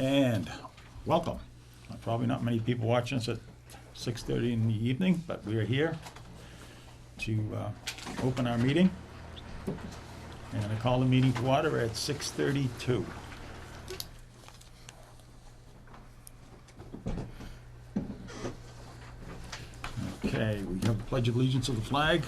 And welcome. Probably not many people watching us at 6:30 in the evening, but we are here to open our meeting. And I call the meeting to order at 6:32. Okay, we have the Pledge of Allegiance to the flag.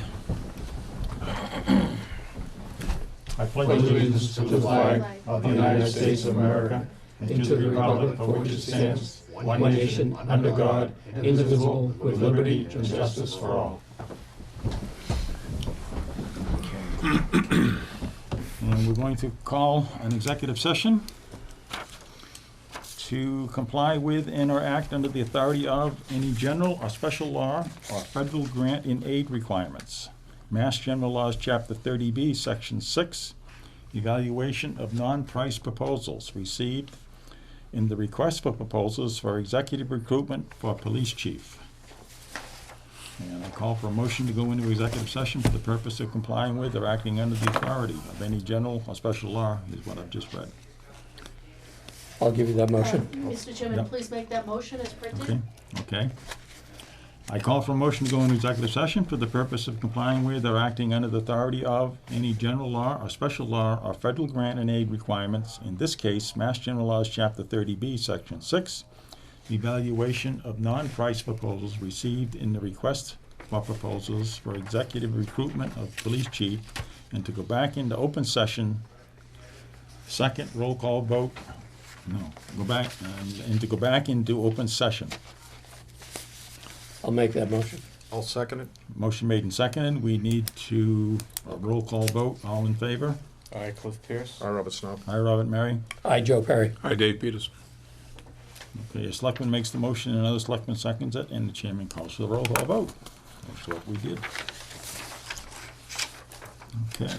I pledge allegiance to the flag of the United States of America and to the republic for which it stands, one nation, under God, indivisible, with liberty and justice for all. And we're going to call an executive session to comply with and/or act under the authority of any general or special law or federal grant in aid requirements. Mass General Laws, Chapter 30B, Section 6, evaluation of non-price proposals received in the request for proposals for executive recruitment for police chief. And I call for a motion to go into executive session for the purpose of complying with or acting under the authority of any general or special law, is what I've just read. I'll give you that motion. Mr. Chairman, Yep. please make that motion as printed. Okay, okay. I call for a motion to go into executive session for the purpose of complying with or acting under the authority of any general law or special law or federal grant and aid requirements, in this case, Mass General Laws, Chapter 30B, Section 6, evaluation of non-price proposals received in the request for proposals for executive recruitment of police chief, and to go back into open session. Second, roll call vote. And to go back into open session. I'll make that motion. I'll second it. Motion made and seconded. We need to roll call vote. All in favor? Aye, Cliff Pierce. Aye, Robert Snob. Aye, Robert Mary. Aye, Joe Perry. Aye, Dave Peters. Okay, a selectman makes the motion, another selectman seconds it, and the chairman calls for the roll call vote. That's what we did. Okay,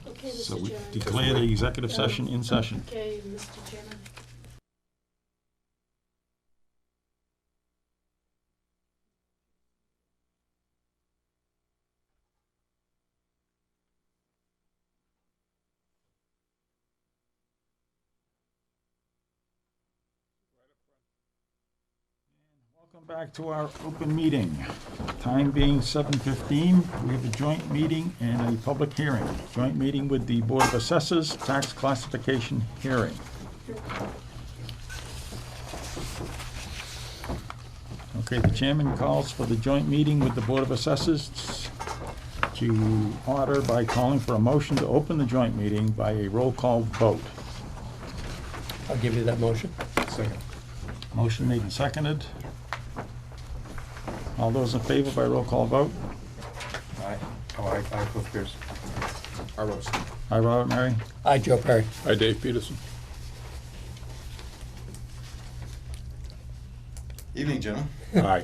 Okay, so Mr. we Chairman. declare the executive session in session. Okay, Mr. Chairman. Welcome back to our open meeting. Time being 7:15, we have a joint meeting and a public hearing. Joint meeting with the Board of Assessors, tax classification hearing. Okay, the chairman calls for the joint meeting with the Board of Assessors to order by calling for a motion to open the joint meeting by a roll call vote. I'll give you that motion. Second. Motion made and seconded. All those in favor by roll call vote? Aye. Oh, aye, Cliff Pierce. Aye, Robert Snob. Aye, Robert Mary. Aye, Joe Perry. Aye, Dave Peterson. Evening, gentlemen. Aye.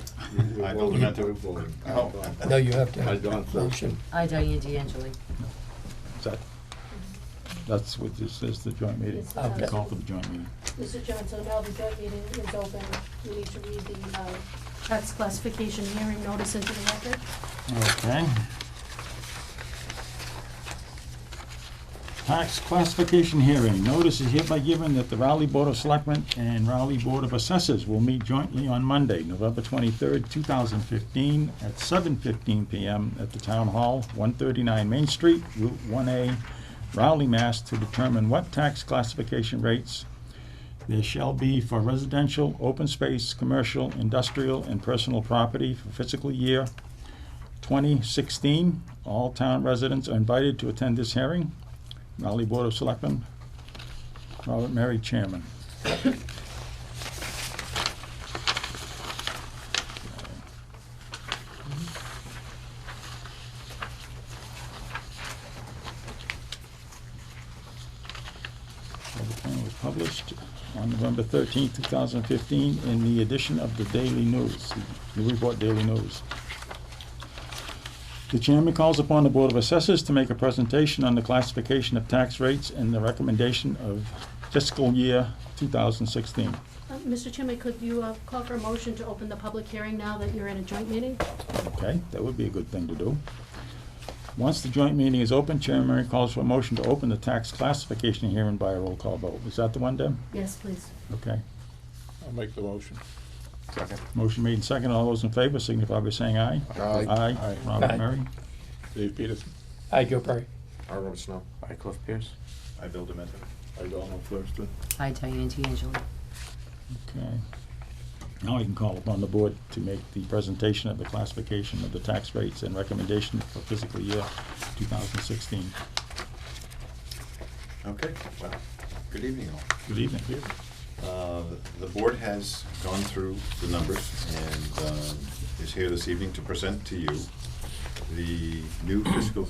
I Bill Demento. Oh. No, you have to have a motion. I, Diane D'Angeli. That's what this is, the joint meeting. It's, Okay. Call for the joint meeting. Mr. Chairman, so now the joint meeting is open. We need to read the tax classification hearing notice into the record. Okay. Tax classification hearing. Notice is hereby given that the Raleigh Board of Selectmen and Raleigh Board of Assessors will meet jointly on Monday, November 23rd, 2015, at 7:15 p.m. at the Town Hall, 139 Main Street, Route 1A, Raleigh, Mass., to determine what tax classification rates there shall be for residential, open space, commercial, industrial, and personal property for fiscal year 2016. All town residents are invited to attend this hearing. Raleigh Board of Selectmen, Robert Mary, Chairman. The plan was published on November 13, 2015, in the edition of the Daily News, the Newburyport Daily News. The chairman calls upon the Board of Assessors to make a presentation on the classification of tax rates and the recommendation of fiscal year 2016. Mr. Chairman, could you call for a motion to open the public hearing now that you're in a joint meeting? Okay, that would be a good thing to do. Once the joint meeting is open, Chairman Murray calls for a motion to open the tax classification hearing by a roll call vote. Is that the one, Deb? Yes, please. Okay. I'll make the motion. Second. Motion made and second. All those in favor signify by saying aye. Aye. Aye. Aye. Robert Aye. Murray. Dave Peterson. Aye, Joe Perry. I, Robert Snow. Aye, Cliff Pierce. I, Bill Demento. Aye, Donald Thurston. Hi, Diane D'Angelo. Okay. Now I can call upon the board to make the presentation of the classification of the tax rates and recommendation for fiscal year 2016. Okay, well, good evening all. Good evening. The board has gone through the numbers and is here this evening to present to you the new fiscal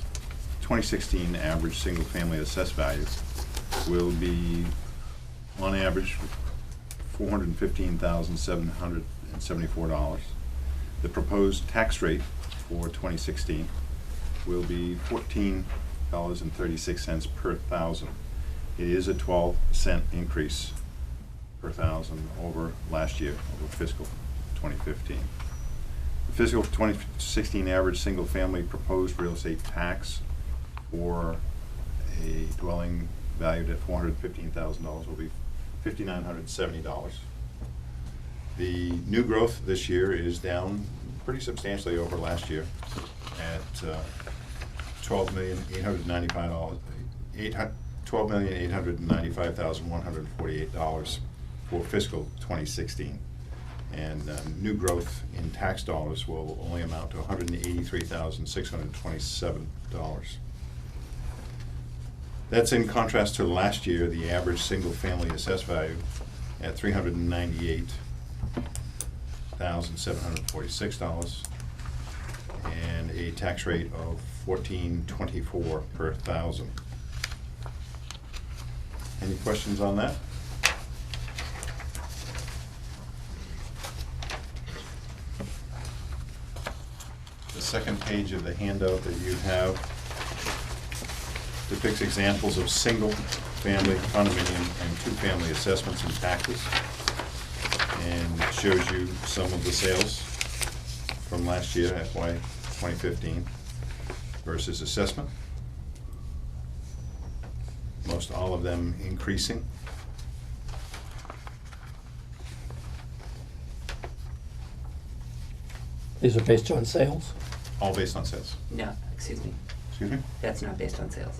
2016 average single-family assessed value will be, on average, $415,774. The proposed tax rate for 2016 will be $14.36 per thousand. It is a 12-cent increase per thousand over last year, over fiscal 2015. The fiscal 2016 average single-family proposed real estate tax for a dwelling valued at $415,000 will be $5,970. The new growth this year is down pretty substantially over last year at $12,895,148 for fiscal 2016. And new growth in tax dollars will only amount to $183,627. That's in contrast to last year, the average single-family assessed value at $398,746 and a tax rate of $14.24 per thousand. Any questions on that? The second page of the handout that you have depicts examples of single-family condominium and two-family assessments and taxes, and shows you some of the sales from last year, FY 2015, versus assessment. Most all of them increasing. These are based on sales? All based on sales. No, excuse me. Excuse me? That's not based on sales.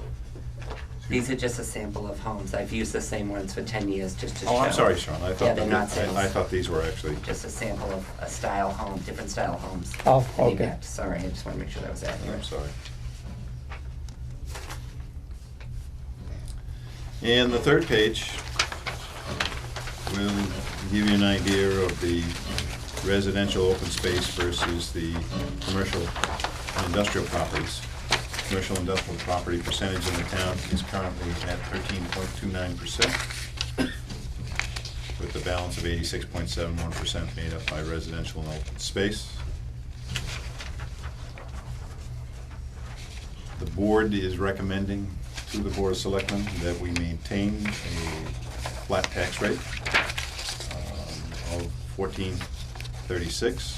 These are just a sample of homes. I've used the same ones for 10 years just to show. Oh, I'm sorry, Sean. I thought Yeah, they're not sales. I thought these were actually. Just a sample of a style home, different style homes. Oh, I think okay. that- Sorry, I just want to make sure that was accurate. I'm sorry. And the third page will give you an idea of the residential open space versus the commercial and industrial properties. Commercial industrial property percentage in the town is currently at 13.29%, with the balance of 86.71% made up by residential and open space. The board is recommending to the Board of Selectmen that we maintain a flat tax rate of $14.36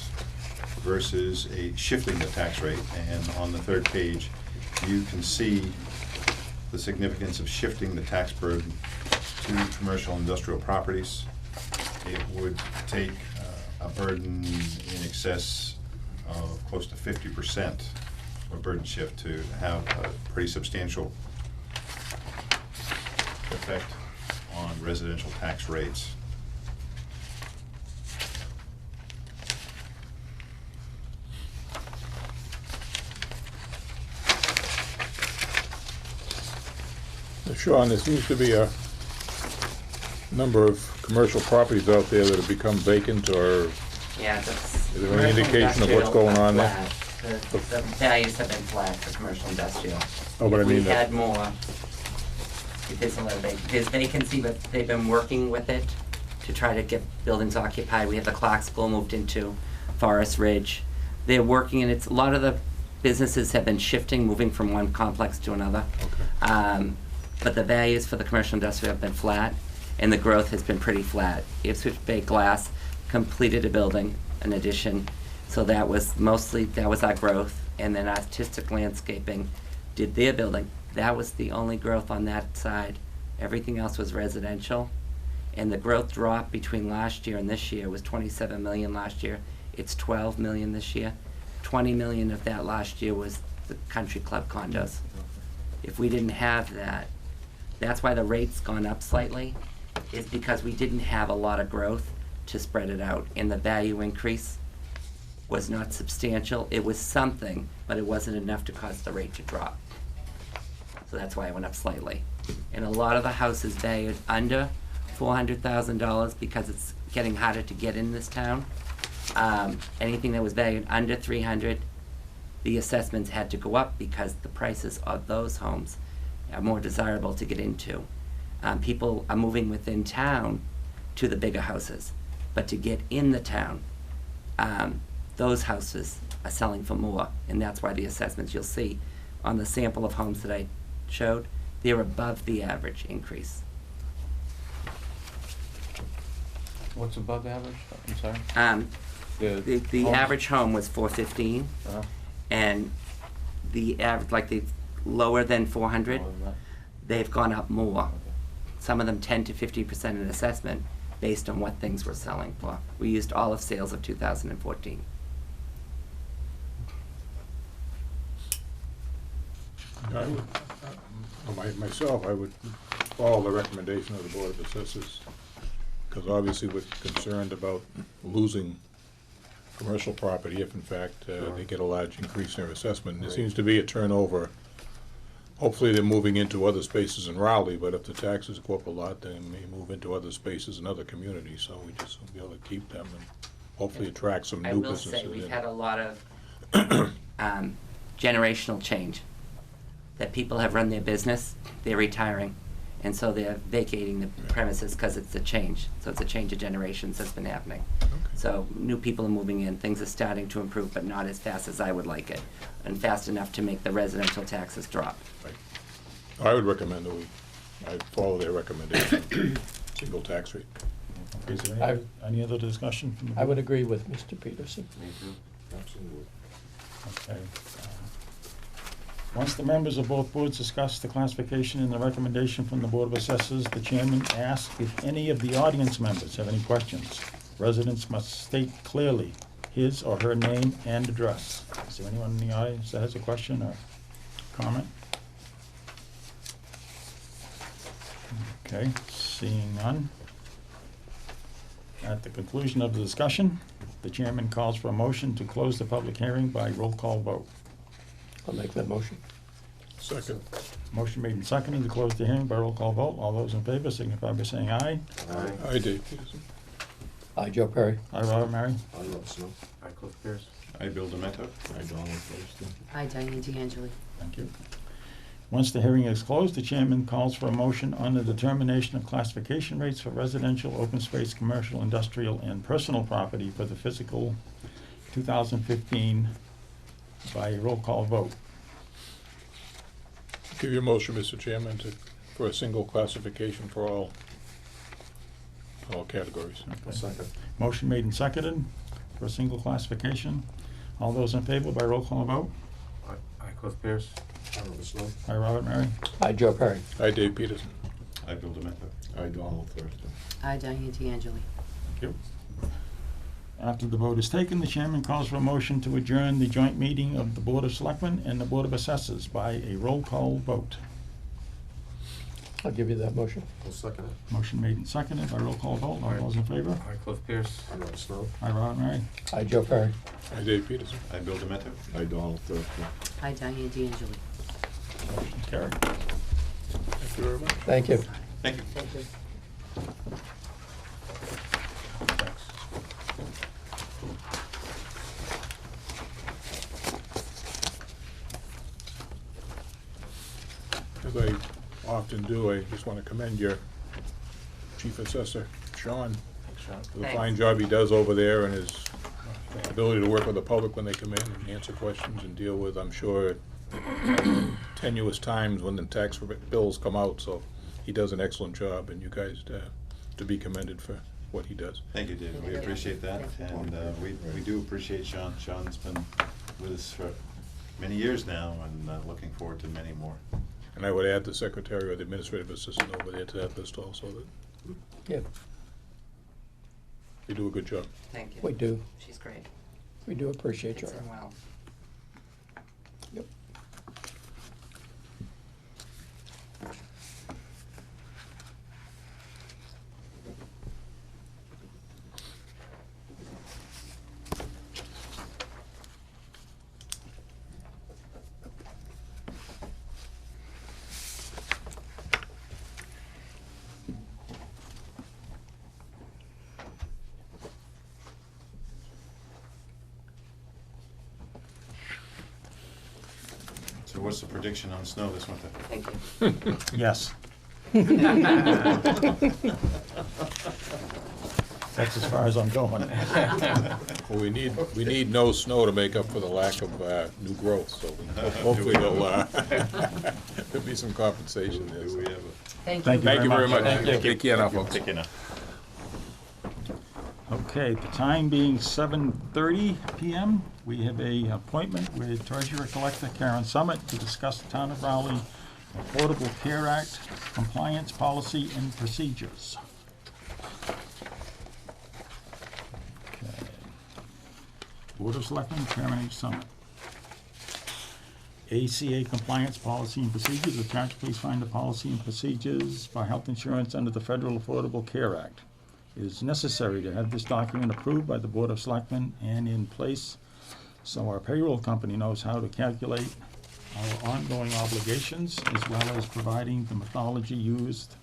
versus a shifting the tax rate. And on the third page, you can see the significance of shifting the tax burden to commercial industrial properties. It would take a burden in excess of close to 50%, a burden shift, to have a pretty substantial effect on residential tax rates. Sean, there seems to be a number of commercial properties out there that have become vacant, or Yeah, that's. Is there any indication of what's going on there? The values have been flat for commercial industrial. Oh, but I If we mean that- had more, if there's a lot of there's vacancy, but they've been working with it to try to get buildings occupied. We have the Clarksville moved into Forest Ridge. They're working, and it's, a lot of the businesses have been shifting, moving from one complex to another. Okay. But the values for the commercial industrial have been flat, and the growth has been pretty flat. Ipswich Bay Glass completed a building, an addition, So that was mostly, that was our growth, and then Artistic Landscaping did their building. That was the only growth on that side. Everything else was residential. And the growth drop between last year and this year was 27 million last year. It's 12 million this year. 20 million of that last year was the country club condos. If we didn't have that, that's why the rate's gone up slightly, is because we didn't have a lot of growth to spread it out. And the value increase was not substantial. It was something, but it wasn't enough to cause the rate to drop. So that's why it went up slightly. And a lot of the houses valued under $400,000 because it's getting harder to get in this town. Anything that was valued under 300, the assessments had to go up because the prices of those homes are more desirable to get into. People are moving within town to the bigger houses, but to get in the town, those houses are selling for more, and that's why the assessments you'll see on the sample of homes that I showed, they're above the average increase. What's above average? I'm sorry? The homes? average home was 415, and the average, like the lower than 400, More than that? they've gone up more. Okay. Some of them 10 to 50% in assessment based on what things were selling for. We used all of sales of 2014. I would, myself, I would follow the recommendation of the Board of Assessors, because obviously we're concerned about losing commercial property if in fact they get a large increase in their assessment. There seems to be a turnover. Hopefully they're moving into other spaces in Raleigh, but if the taxes go up a lot, they may move into other spaces in other communities, so we just will be able to keep them and hopefully attract some I new will businesses say, we've in. had a lot of generational change. That people have run their business, they're retiring, and so they're vacating the premises because it's a change. So it's a change of generations that's been happening. So new people are moving in, things are starting to improve, but not as fast as I would like it, and fast enough to make the residential taxes drop. Right. I would recommend that I follow their recommendation, single tax rate. Is there any other discussion from the board? I would agree with Mr. Peterson. Me too. Absolutely. Okay. Once the members of both boards discuss the classification and the recommendation from the Board of Assessors, the chairman asks if any of the audience members have any questions. Residents must state clearly his or her name and address. Is there anyone in the audience that has a question or comment? Okay, seeing none. At the conclusion of the discussion, the chairman calls for a motion to close the public hearing by roll call vote. I'll make that motion. Second. Motion made and seconded to close the hearing by roll call vote. All those in favor signify by saying aye. I did, Peterson. Aye, Joe Perry. Aye, Robert Mary. I Rob Snow. I Cliff Pierce. I, Bill Demento. I Donald Thurston. Hi, Diane D'Angeli. Thank you. Once the hearing is closed, the chairman calls for a motion on the determination of classification rates for residential, open space, commercial, industrial, and personal property for the fiscal 2015 by roll call vote. Give your motion, Mr. Chairman, for a single classification for all categories. Okay. Second. Motion made and seconded for a single classification. All those in favor by roll call vote? I Cliff Pierce. I Rob Snow. Aye, Robert Mary. Aye, Joe Perry. I, Dave Peterson. I, Bill Demento. I Donald Thurston. Hi, Diane D'Angeli. Thank you. After the vote is taken, the chairman calls for a motion to adjourn the joint meeting of the Board of Selectmen and the Board of Assessors by a roll call vote. I'll give you that motion. I'll second it. Motion made and seconded by roll call vote. All those in favor? I Cliff Pierce. I Rob Snow. Aye, Robert Mary. Aye, Joe Perry. I, Dave Peterson. I, Bill Demento. I Donald Thurston. Hi, Diane D'Angeli. Motion carried. Thank you very much. Thank you. Thank you. As I often do, I just want to commend your Chief Assessor, Sean, for the Thanks. fine job he does over there and his ability to work with the public when they come in and answer questions and deal with, I'm sure, tenuous times when the tax bills come out, so he does an excellent job, and you guys to be commended for what he does. Thank you, David. We appreciate that, and we do appreciate Sean. Sean's been with us for many years now, and looking forward to many more. And I would add the secretary or the administrative assistant over there to that list also, that Yeah, they do a good job. Thank you. we do. She's great. We do appreciate Fits your. in well. Yep. So what's the prediction on snow this winter? Thank you. Yes. That's as far as I'm going. Well, we need no snow to make up for the lack of new growth, so hopefully there'll be some compensation there. Do we have Thank Thank you. you. Thank you very much. Thank you. Take care now, folks. Take care now. Okay, the time being 7:30 PM, we have a appointment with Treasurer Collector Karen Summit to discuss the Town of Rowley Affordable Care Act compliance policy and procedures. Okay. Board of Selectmen, Chairman H. Summit. ACA compliance policy and procedures. Attached, please find the policy and procedures for health insurance under the Federal Affordable Care Act. It is necessary to have this document approved by the Board of Selectmen and in place so our payroll company knows how to calculate our ongoing obligations, as well as providing the methodology used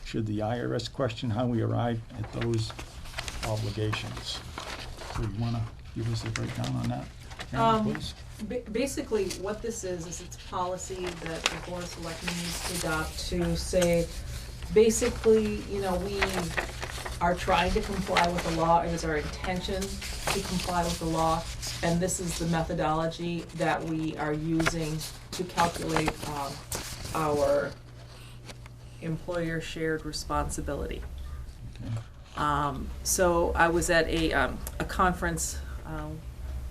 should the IRS question how we arrive at those obligations. So you want to give us a breakdown on that, Karen, please? Basically, what this is it's policy that the Board of Selectmen needs to adopt to say, basically, we are trying to comply with the law. It is our intention to comply with the law, and this is the methodology that we are using to calculate our employer shared responsibility. Okay. So I was at a conference,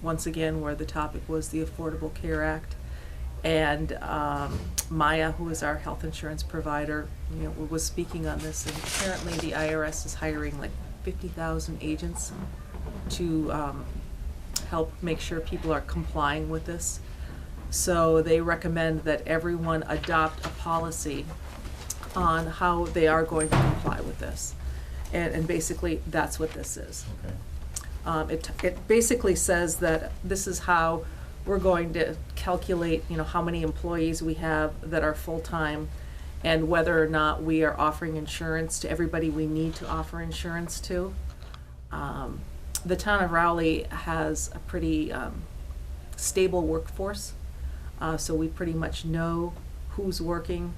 once again, where the topic was the Affordable Care Act. And Maya, who is our health insurance provider, was speaking on this. And apparently the IRS is hiring like 50,000 agents to help make sure people are complying with this. So they recommend that everyone adopt a policy on how they are going to comply with this. And basically, that's what this is. Okay. It basically says that this is how we're going to calculate, how many employees we have that are full-time and whether or not we are offering insurance to everybody we need to offer insurance to. The town of Rowley has a pretty stable workforce, so we pretty much know who's working,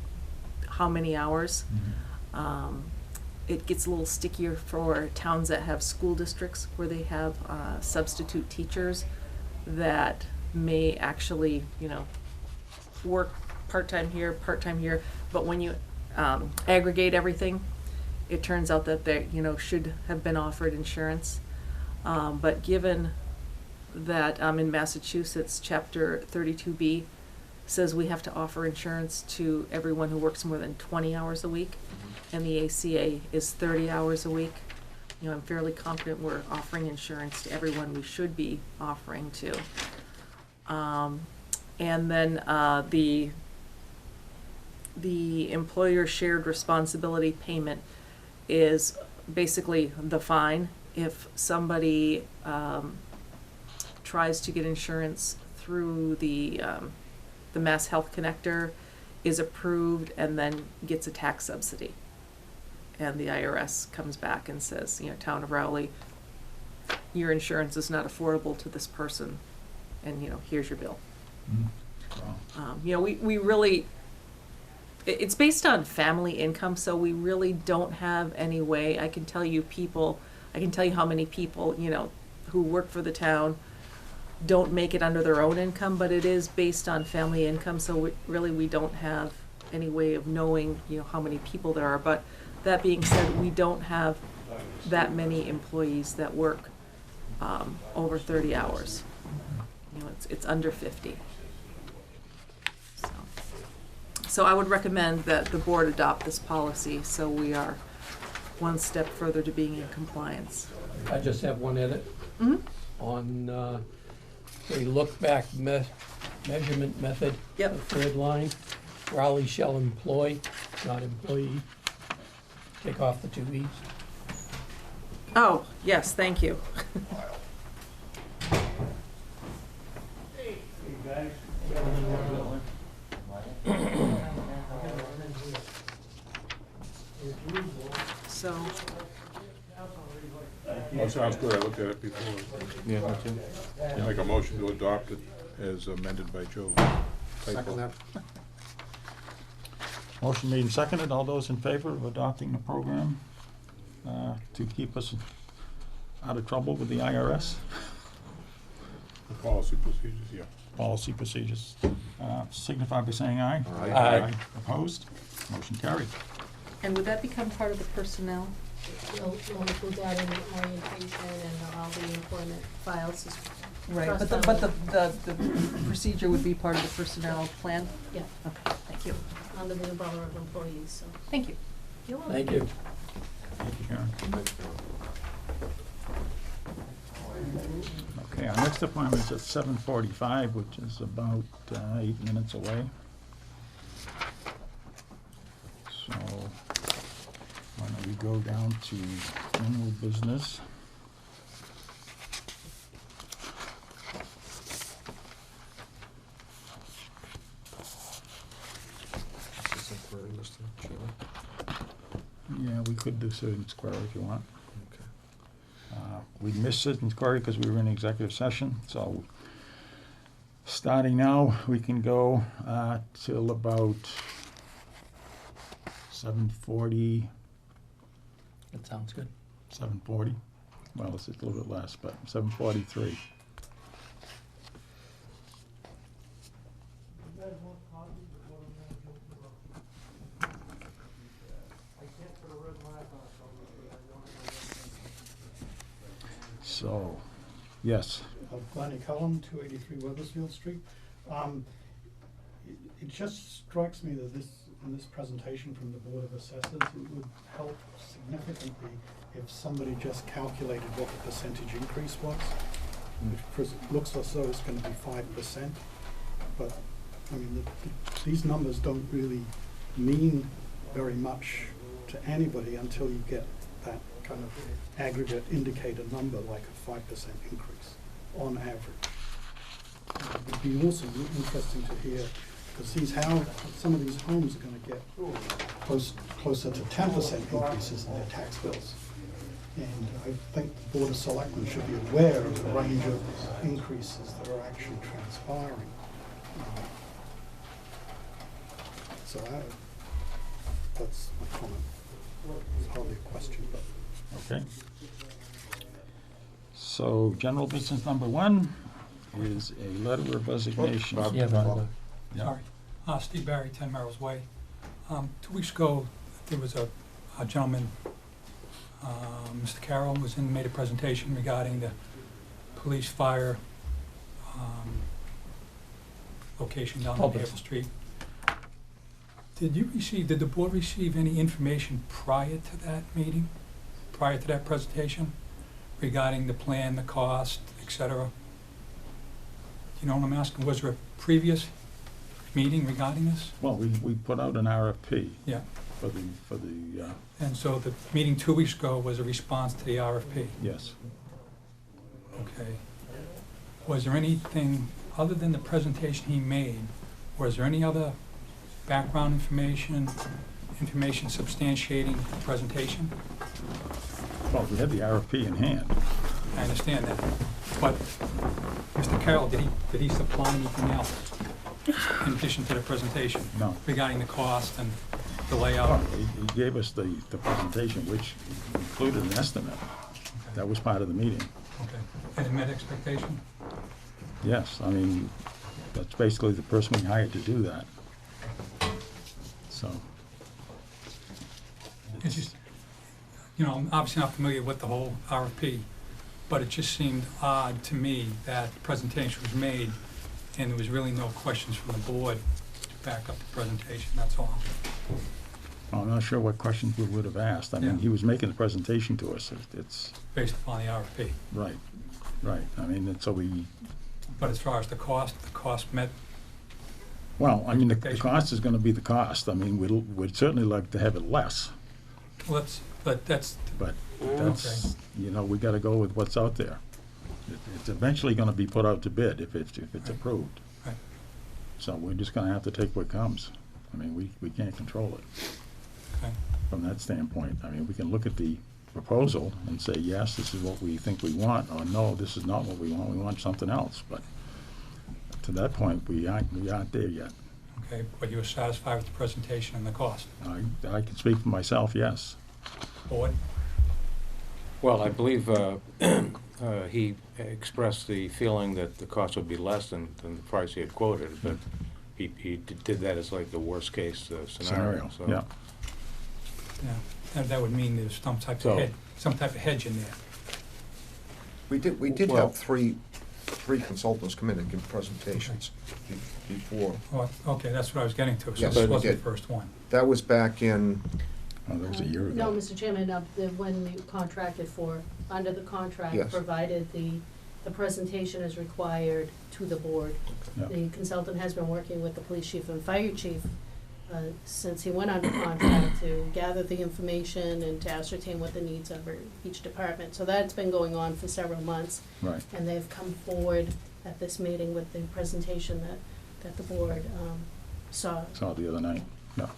how many hours. Mhm. It gets a little stickier for towns that have school districts where they have substitute teachers that may actually, work part-time here, but when you aggregate everything, it turns out that they, should have been offered insurance. But given that in Massachusetts, Chapter 32B says we have to offer insurance to everyone who works more than 20 hours a week, and the ACA is 30 hours a week. I'm fairly confident we're offering insurance to everyone we should be offering to. And then the employer shared responsibility payment is basically the fine if somebody tries to get insurance through the Mass Health Connector, is approved, and then gets a tax subsidy. And the IRS comes back and says, Town of Rowley, your insurance is not affordable to this person, and, here's your bill. Mhm. Wow. We really, it's based on family income, so we really don't have any way. I can tell you how many people, who work for the town don't make it under their own income, but it is based on family income, so we don't have any way of knowing, how many people there are. But that being said, we don't have that many employees that work over 30 hours. You know, it's under 50. So I would recommend that the board adopt this policy so we are one step further to being in compliance. I just have one edit Mhm. on the look-back measurement method. Yep. The third line, Raleigh shall employ, not employee. Take off the two E's. Oh, yes, thank you. So, Oh, sounds good, I looked at it before. Yeah, me too. Make a motion to adopt it as amended by Joe. Second that. Motion made and seconded. All those in favor of adopting the program to keep us out of trouble with the IRS? The policy procedures, yeah. Policy procedures. Signify by saying aye. Aye. Opposed? Motion carried. and would that become part of the personnel? We'll include that in the orientation and all the employment files. Right, Trust but the fund. procedure would be part of the personnel plan? Yeah, Okay, thank you. under the umbrella of employees, so. Thank you. You're welcome. Thank you. Thank you, Karen. Okay, our next appointment is at 7:45, which is about 8 minutes away. So, why don't we go down to general business? Is this inquiry, Mr. Chairman? Yeah, we could do Citizen Square if you want. Okay. We missed Citizen Square because we were in executive session, so starting now, we can go till about 7:40, That sounds good. 7:40. Well, it's a little bit less, but 7:43. So, yes, Glennie Cullum, 283 Weathersfield Street. It just strikes me that in this presentation from the Board of Assessors, it would help significantly if somebody just calculated what the percentage increase was, which looks as though it's going to be 5%. But, I mean, these numbers don't really mean very much to anybody until you get that kind of aggregate indicator number, like a 5% increase on average. It'd be also interesting to hear, because some of these homes are going to get closer to 10% increases in their tax bills. And I think the Board of Selectmen should be aware of the range of increases that are actually transpiring. So that's my comment. It's hardly a question, but. okay. So, general business number 1 is a letter of resignation. Bob, Yeah, Bob. Yeah. Sorry. Steve Barry, 10 Merrill's Way. 2 weeks ago, there was a gentleman, Mr. Carroll, made a presentation regarding the police fire location down on Public. Maple Street. Did the board receive any information prior to that meeting, prior to that presentation, regarding the plan, the cost, et cetera? You know what I'm asking? Was there a previous meeting regarding this? Well, we put out an RFP Yeah. for the And so the meeting 2 weeks ago was a response to the RFP? yes. Okay. Was there anything, other than the presentation he made, was there any other background information substantiating the presentation? Well, we had the RFP in hand. I understand that. But Mr. Carroll, did he supply anything else in addition to the presentation? No. Regarding the cost and the Oh, layout? he gave us the presentation, which included an estimate. That was part of the meeting. Okay. And it met expectation? Yes, I mean, that's basically the person we hired to do that. So. It's just, you know, I'm obviously not familiar with the whole RFP, but it just seemed odd to me that the presentation was made and there was really no questions from the board to back up the presentation, that's all. I'm not sure what questions we would have asked. I mean, Yeah. he was making the presentation to us. It's, Based upon the RFP. right, right. I mean, and so we, But as far as the cost met, well, I mean, the Expectation. cost is gonna be the cost. I mean, we'd certainly like to have it less, but that's, but that's, you know, we gotta go with what's out there. It's eventually gonna be put out to bid if it's Right. approved. Right. So we're just gonna have to take what comes. I mean, we can't control it okay, from that standpoint. I mean, we can look at the proposal and say, yes, this is what we think we want, or no, this is not what we want something else. But to that point, we aren't there yet. okay, but you were satisfied with the presentation and the cost. I can speak for myself, yes. Board, Well, I believe he expressed the feeling that the cost would be less than the price he had quoted, but he did that as like the worst-case scenario, so. Yeah. yeah, that would mean there's some type of hedge in there. We did Well- have three consultants come in and give presentations before. Oh, okay, that's what I was getting to, so Yes, this we wasn't the did. first one. That was back in, Oh, that was a year No, ago. Mr. Chairman, when we contracted for, under the contract, Yes. provided the presentation is required to the board. Yeah. The consultant has been working with the police chief and fire chief since he went under contract to gather the information and to ascertain what the needs of each department. So that's been going on for several months, Right. and they've come forward at this meeting with the presentation that the board saw. Saw the other night. No.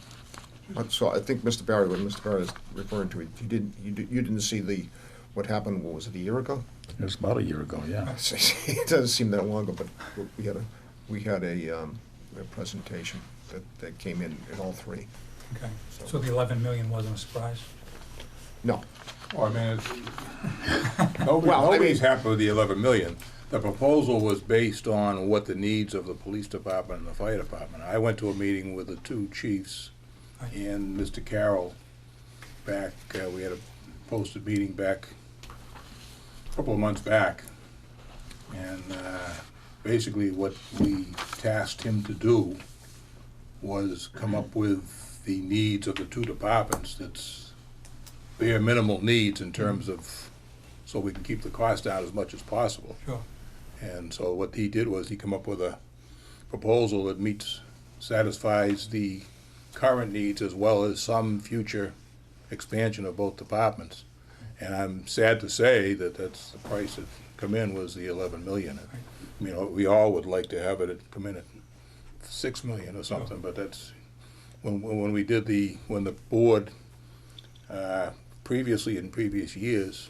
so I think Mr. Barry, what Mr. Barry is referring to, you didn't see what happened, what was it, a year ago? It was about a year ago, yeah. It doesn't seem that long ago, but we had a presentation that came in all three. Okay, so the 11 million wasn't a surprise? No, Well, I mean, Well, I nobody's mean- happy with the 11 million. The proposal was based on what the needs of the police department and the fire department. I went to a meeting with the two chiefs Right. and Mr. Carroll back, we had a posted meeting back, a couple of months back. And basically what we tasked him to do was come up with the needs of the two departments. That's bare minimal needs in terms of, so we can keep the cost down as much as possible. Sure. And so what he did was he come up with a proposal that satisfies the current needs as well as some future expansion of both departments. And I'm sad to say that that's the price that come in was the 11 million. I mean, we all would like to have it come in at 6 million or something, but that's, when we did when the board, previously in previous years,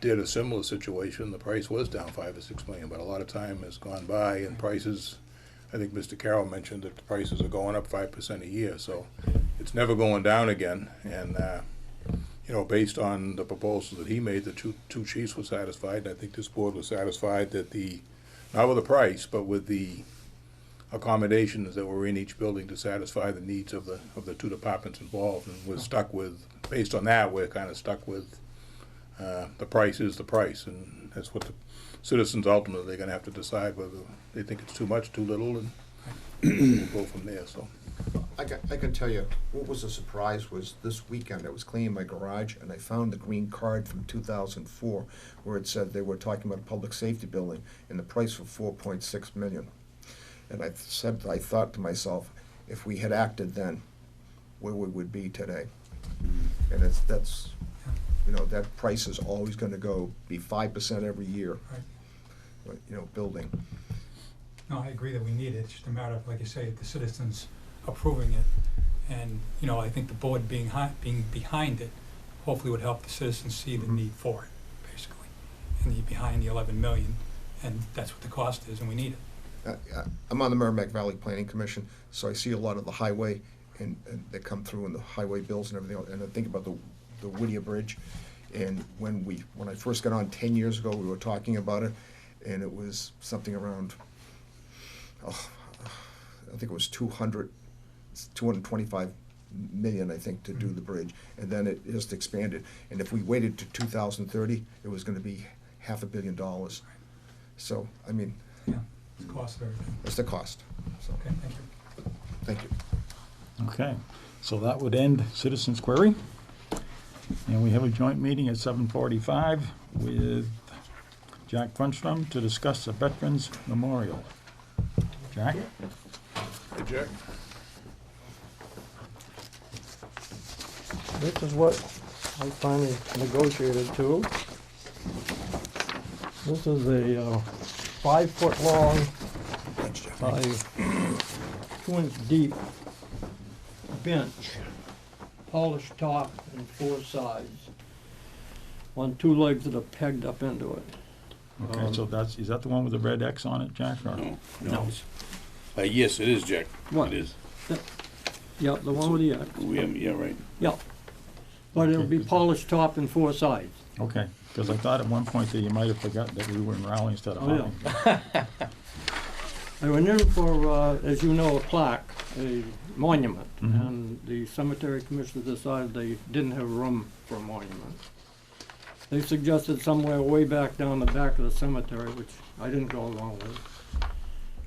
did a similar situation, the price was down 5 or 6 million, but a lot of time has gone by and prices, I think Mr. Carroll mentioned that the prices are going up 5% a year, so it's never going down again. And, you know, based on the proposals that he made, the two chiefs were satisfied, and I think this board was satisfied that not with the price, but with the accommodations that were in each building to satisfy the needs of the two departments involved. And we're stuck with, based on that, we're kind of stuck with the price is the price, and that's what the citizens ultimately are going to have to decide whether they think it's too much, too little, and we'll go from there. So I can tell you, what was a surprise was this weekend, I was cleaning my garage, and I found the green card from 2004, where it said they were talking about a public safety building, and the price was 4.6 million. And I thought to myself, if we had acted then, where we would be today. And that's, you know, that price is always gonna be 5% every year. Right. You know, building. No, I agree that we need it, it's just a matter of, like you say, the citizens approving it. And, you know, I think the board being behind it, hopefully would help the citizens see the need for it, basically. And behind the 11 million, and that's what the cost is, and we need it. I'm on the Merrimack Valley Planning Commission, so I see a lot of the highway, and they come through in the highway bills and everything else, and I think about the Whittier Bridge. And when I first got on 10 years ago, we were talking about it, and it was something around, I think it was $225 million, I think, to do the bridge, and then it just expanded. And if we waited to 2030, it was gonna be $500 million. So, I mean, Yeah, it's the cost of everything. it's the cost, so, Okay, thank you. thank you. Okay, so that would end citizens' query. And we have a joint meeting at 7:45 with Jack Funstrom to discuss the Veterans Memorial. Jack? Hey, Jack? This is what I finally negotiated to. This is a 5-foot-long by 2-inch deep bench, polished top and 4 sides, on 2 legs that are pegged up into it. Okay, so is that the one with the red X on it, Jack? or- No. Yes, it is, Jack. What? It is. Yep, the one with the X. Yeah, right. Yep. But it'll be polished top and 4 sides. Okay, because I thought at one point that you might have forgotten that we were in Raleigh instead of Oh, Holly. I went in for, as you know, a plaque, a monument, Mhm. and the cemetery commissioners decided they didn't have room for a monument. They suggested somewhere way back down the back of the cemetery, which I didn't go along with.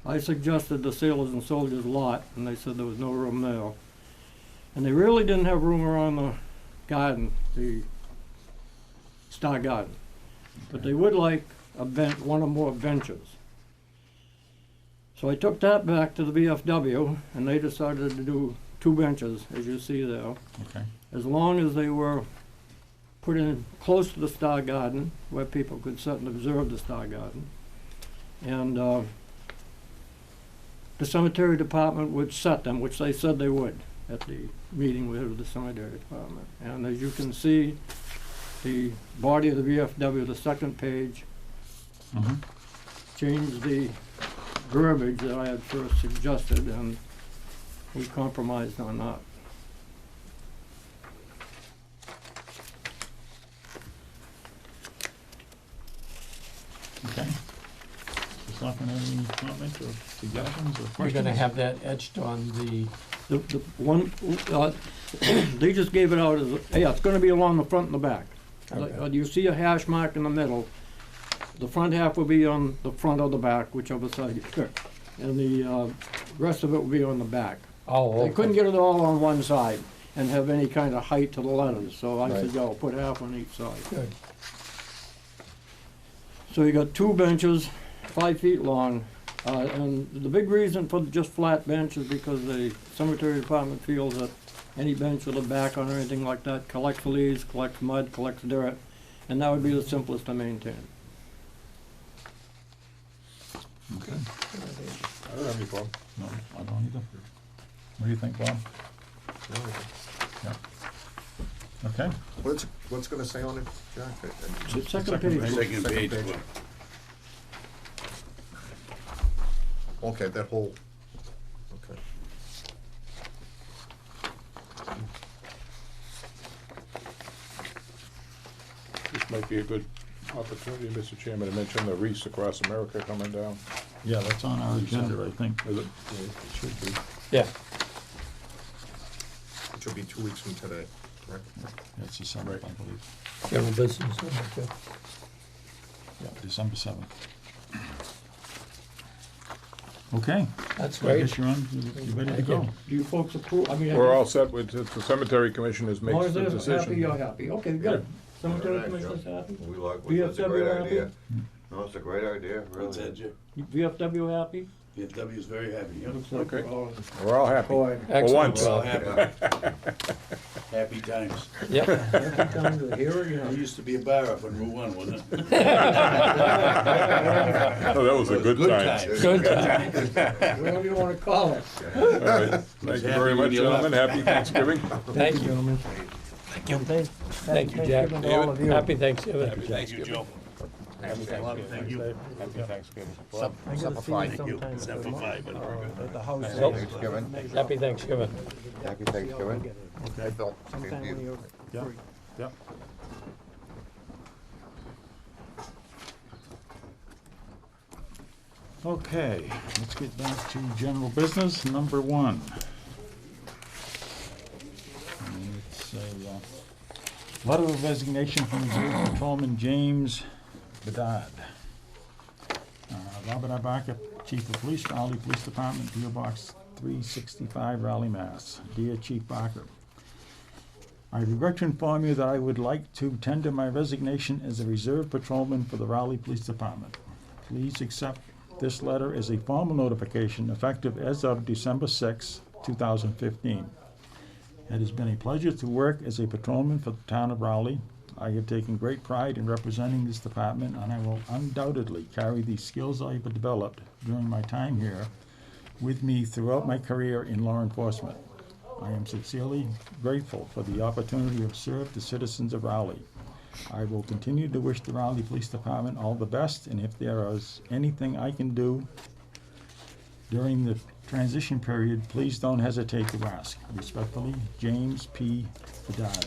I suggested the Sailors and Soldiers lot, and they said there was no room there. And they really didn't have room around the garden, the Star Garden. But they would like a bench, one or more benches. So I took that back to the VFW, and they decided to do 2 benches, as you see there, Okay, as long as they were put in close to the Star Garden, where people could sit and observe the Star Garden. And the cemetery department would set them, which they said they would, at the meeting we had with the cemetery department. And as you can see, the body of the VFW, the second page, mhm. changed the verbiage that I had first suggested, and we compromised on that. Okay. Does Selectmen have any comments or suggestions or We're questions? gonna have that etched on the one, they just gave it out as, yeah, it's gonna be along the front and the back. You see a hash mark in the middle, the front half will be on the front or the back, whichever side you pick. And the rest of it will be on the back. Oh, They couldn't get it all on one side and have any kind of height to the letters, so I said, Right. yo, put half on each side. Good. So you got 2 benches, 5 feet long, and the big reason for just flat bench is because the cemetery department feels that any bench with a back on or anything like that collects leaves, collects mud, collects dirt, and that would be the simplest to maintain. Okay. I don't have any problem. No, I don't either. What do you think, Bob? Yeah. Okay, What's gonna say on it, Jack? Second Second page. page. Second page. page. well, Okay, that whole, okay. This might be a good opportunity, Mr. Chairman, to mention the wreaths across America coming down. yeah, that's on our agenda, I think. Is it? It should be. Yeah. It should be 2 weeks from today, correct? It's December, I believe. General business. Okay. Yeah, December 7th. Okay, That's I great. guess you're on, you ready to Thank go? you. Do you folks approve, I mean, We're all set with, the cemetery commission has as long made as the they're decision. happy, you're happy. Okay, good. Cemetery Alright, commissioner's happy? We like, it's a VFW great happy? idea. No, it's a great idea, What's that, really. Jim? VFW happy? VFW is very happy, yeah. Looks like Okay. we're all We're all happy. for it. Excellent. once. We're all happy. Happy times. Yep. Every time to hear it, you know. There used to be a bar up on Route 1, wasn't it? Oh, that was a good time. times. Good time. Whatever you wanna call it. All right. Thank you very much, gentlemen. Happy Thanksgiving. Thank you. Gentlemen. Thank you. Thank you, Jack. Thanksgiving to all of you. Happy Thanksgiving. Thank you, Joe. Happy Thanksgiving. Thank you. Happy Thanksgiving. I gotta Supper see you fine. Thank you. sometime Except for 5, but we're good. at the house. Nope. Thanksgiving. Happy Thanksgiving. Happy Thanksgiving. Hey, Bill. Sometime when you're Yeah. free. Yeah. Okay, let's get back to general business, number 1. Letter of resignation from Reserve Patrolman James Bedard. Robert R. Barker, Chief of Police, Raleigh Police Department, P.O. Box 365, Raleigh, Mass. Dear Chief Barker, I regret to inform you that I would like to tender my resignation as a Reserve Patrolman for the Raleigh Police Department. Please accept this letter as a formal notification effective as of December 6, 2015. It has been a pleasure to work as a patrolman for the town of Raleigh. I have taken great pride in representing this department, and I will undoubtedly carry the skills I have developed during my time here with me throughout my career in law enforcement. I am sincerely grateful for the opportunity to serve the citizens of Raleigh. I will continue to wish the Raleigh Police Department all the best, and if there is anything I can do during the transition period, please don't hesitate to ask. Respectfully, James P. Bedard.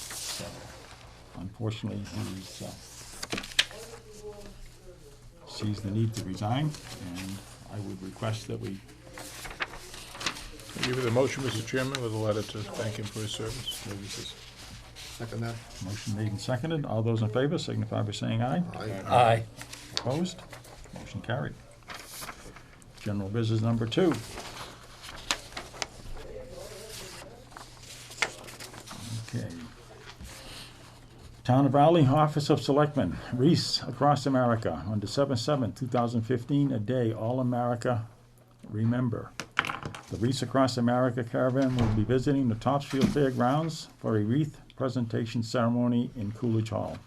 So, unfortunately, he sees the need to resign, and I would request that we I give you the motion, Mr. Chairman, with a letter to thank him for his service. Second that? motion made and seconded. All those in favor signify by saying aye. Aye. Opposed? Motion carried. General business number 2. Okay. Town of Raleigh, Office of Selectmen, Reese Across America, on December 7, 2015, a day All America Remember. The Wreaths Across America caravan will be visiting the Topsfield Fairgrounds for a wreath presentation ceremony in Coolidge Hall.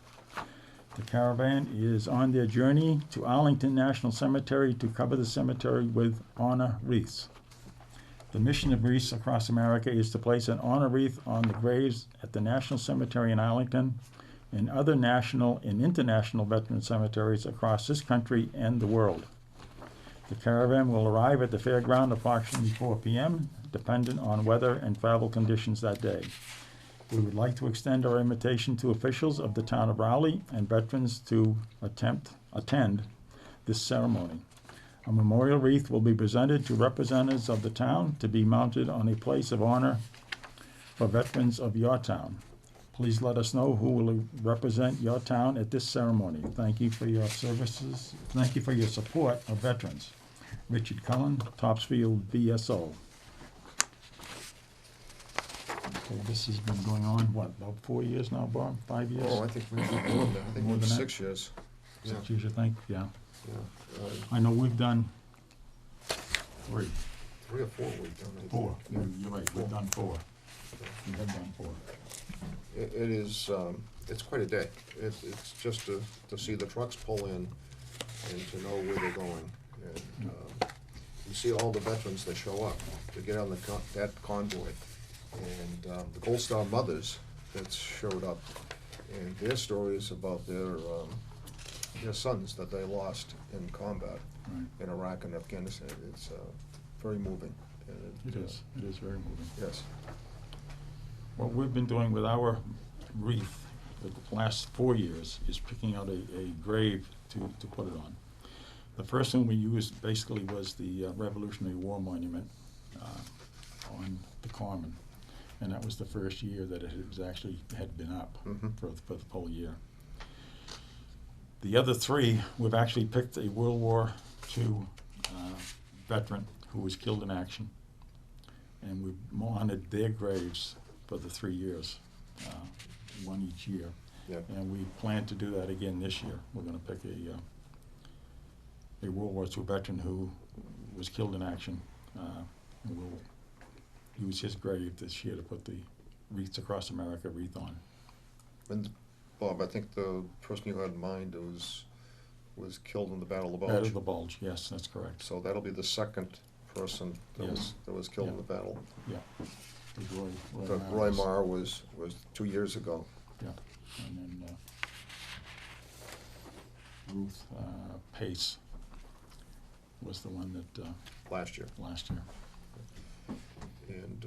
The caravan is on their journey to Arlington National Cemetery to cover the cemetery with honor wreaths. The mission of Wreaths Across America is to place an honor wreath on the graves at the National Cemetery in Arlington and other national and international veteran cemeteries across this country and the world. The caravan will arrive at the fairground approximately 4 p.m., dependent on weather and travel conditions that day. We would like to extend our invitation to officials of the town of Raleigh and veterans to attend this ceremony. A memorial wreath will be presented to representatives of the town to be mounted on a place of honor for veterans of your town. Please let us know who will represent your town at this ceremony. Thank you for your services. Thank you for your support of veterans. Richard Cullen, Topsfield VSO. Okay, this has been going on, what, about 4 years now, Bob? 5 years? Oh, I think we've been more than that. I think More we're than that? 6 years. 6 years, I think, yeah. Yeah. I know we've done 3, 3 or 4 we've done. I think. 4. Yeah. You're right, we've done 4. We have done 4. It is, it's quite a day. It's just to see the trucks pull in and to know where they're going. And you see all the veterans that show up to get on that convoy. And the Gold Star mothers that showed up, and their stories about their sons that they lost in combat Right. in Iraq and Afghanistan. It's very moving. And It is very moving. Yes. What we've been doing with our wreath for the last 4 years is picking out a grave to put it on. The first one we used basically was the Revolutionary War Monument on the Common. And that was the first year that it was actually had been up for the full year. The other 3, we've actually picked a World War II veteran who was killed in action. And we've honored their graves for the 3 years, one each year. Yeah. And we plan to do that again this year. We're going to pick a World War II veteran who was killed in action. And we'll use his grave this year to put the Wreaths Across America wreath on. And Bob, I think the person you had in mind was killed in the Battle of the Bulge. Battle of the Bulge, yes, that's correct. So that'll be the second person that Yes. was killed in Yeah. the battle. Yeah. Roy But Roy Marr was 2 years ago. Yeah, and then Ruth Pace was the one that Last year. last year. And,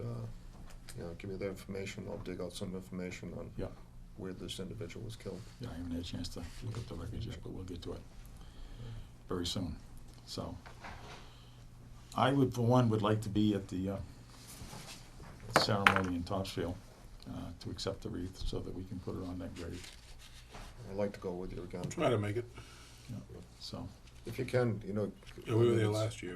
give me that information. I'll dig out some information on Yeah. where this individual was killed. Yeah, I haven't had a chance to look up the records yet, but we'll get to it very soon. So, I would, for one, would like to be at the ceremony in Topsfield to accept the wreath so that we can put it on that grave. I'd like to go with you again. Try to make it. So, If you can, you know. Yeah, we were there last year.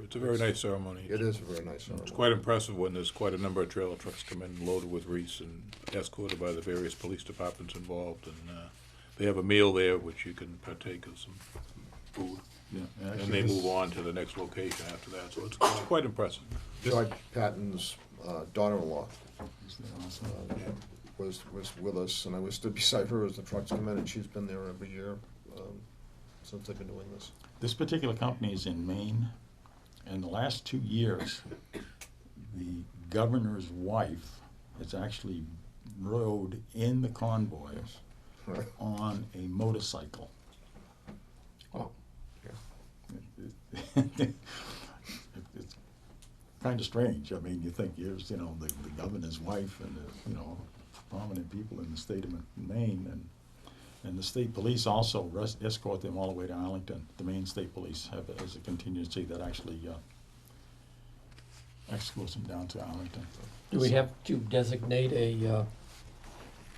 It's a very nice ceremony. It is a very nice ceremony. It's quite impressive when there's quite a number of trailer trucks come in loaded with wreaths and escorted by the various police departments involved. And they have a meal there which you can partake of some food. yeah. And actually they this- move on to the next location after that. So it's quite impressive. George Patton's daughter-in-law is there also. was with us, and I was stood beside her as the trucks come in, and she's been there every year since I've been doing this. This particular company is in Maine, and the last 2 years, the governor's wife has actually rode in the convoy on a motorcycle. Oh, It's kind of strange. I mean, you think here's, the governor's wife and, prominent people in the state of Maine, and the state police also escort them all the way to Arlington. The Maine State Police have as a contingency that actually escorts them down to Arlington. Do we have to designate a